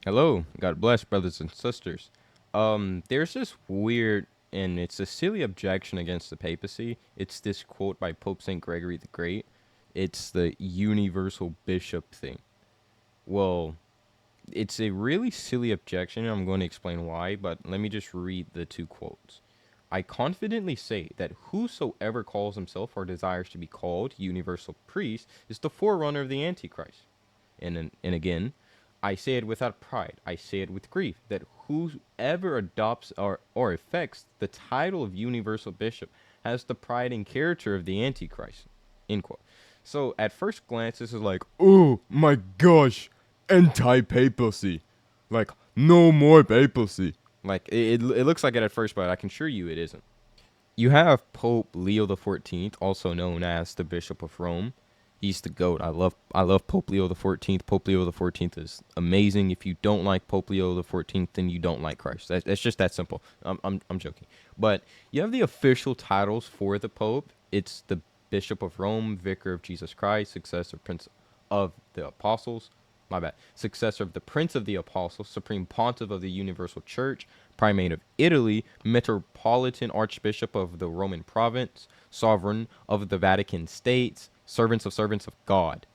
Hello, God bless, brothers and sisters. There's this weird and it's a silly objection against the papacy. It's this quote by Pope Saint Gregory the Great. It's the universal bishop thing. Well, it's a really silly objection, and I'm going to explain why, but let me just read the two quotes. I confidently say that whosoever calls himself or desires to be called universal priest is the forerunner of the Antichrist. And again, I say it without pride. I say it with grief that whoever adopts or affects the title of universal bishop has the pride and character of the Antichrist. End quote. So at first glance, this is like, oh my gosh, anti-papacy, like no more papacy. Like it looks like it at first, but I can assure you it isn't. You have Pope Leo the 14th, also known as the Bishop of Rome. He's the goat. I love Pope Leo the 14th. Pope Leo the 14th is amazing. If you don't like Pope Leo the 14th, then you don't like Christ. That's just that simple. I'm joking. But you have the official titles for the Pope. It's the Bishop of Rome, Vicar of Jesus Christ, successor Prince of the Apostles, my bad, successor of the Prince of the Apostles, Supreme Pontiff of the Universal Church, Primate of Italy, Metropolitan Archbishop of the Roman Province, Sovereign of the Vatican States, servants of God.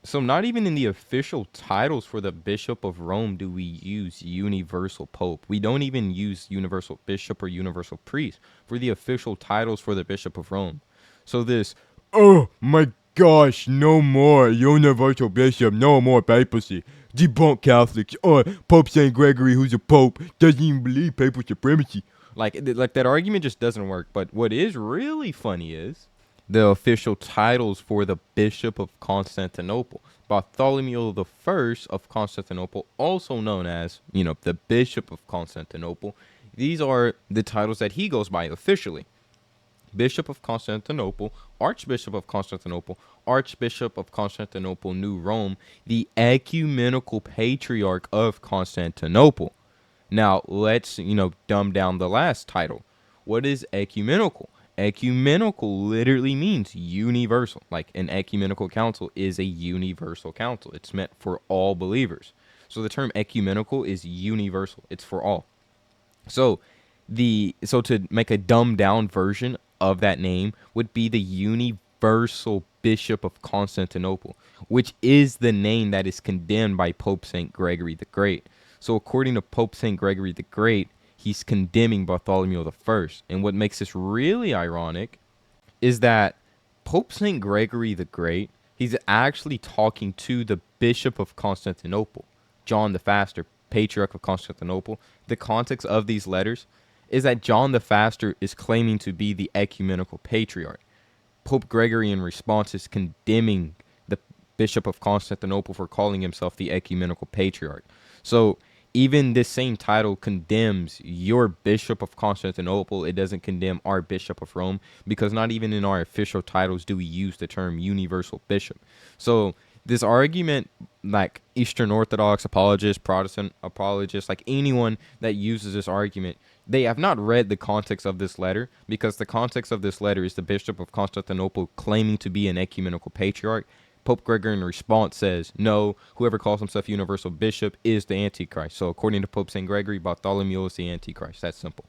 So not even in the official titles for the Bishop of Rome do we use universal pope. We don't even use universal bishop or universal priest for the official titles for the Bishop of Rome. So this, oh my gosh, no more universal bishop, no more papacy. Debunk Catholics. Oh, Pope St. Gregory, who's a pope, doesn't even believe papal supremacy. Like that argument just doesn't work. But what is really funny is the official titles for the Bishop of Constantinople. Bartholomew the First of Constantinople, also known as, the Bishop of Constantinople. These are the titles that he goes by officially. Bishop of Constantinople, Archbishop of Constantinople, Archbishop of Constantinople, New Rome, the Ecumenical Patriarch of Constantinople. Now, let's, dumb down the last title. What is ecumenical? Ecumenical literally means universal. Like an ecumenical council is a universal council. It's meant for all believers. So the term ecumenical is universal. It's for all. So to make a dumbed down version of that name would be the Universal Bishop of Constantinople, which is the name that is condemned by Pope Saint Gregory the Great. So according to Pope Saint Gregory the Great, he's condemning Bartholomew the First. And what makes this really ironic is that Pope Saint Gregory the Great, he's actually talking to the Bishop of Constantinople, John the Faster, Patriarch of Constantinople. The context of these letters is that John the Faster is claiming to be the ecumenical patriarch. Pope Gregory, in response, is condemning the Bishop of Constantinople for calling himself the ecumenical patriarch. So even this same title condemns your Bishop of Constantinople. It doesn't condemn our Bishop of Rome because not even in our official titles do we use the term universal bishop. So this argument, like Eastern Orthodox apologists, Protestant apologists, like anyone that uses this argument, they have not read the context of this letter, because the context of this letter is the Bishop of Constantinople claiming to be an ecumenical patriarch. Pope Gregory in response says, no, whoever calls himself universal bishop is the Antichrist. So according to Pope St. Gregory, Bartholomew is the Antichrist. That's simple.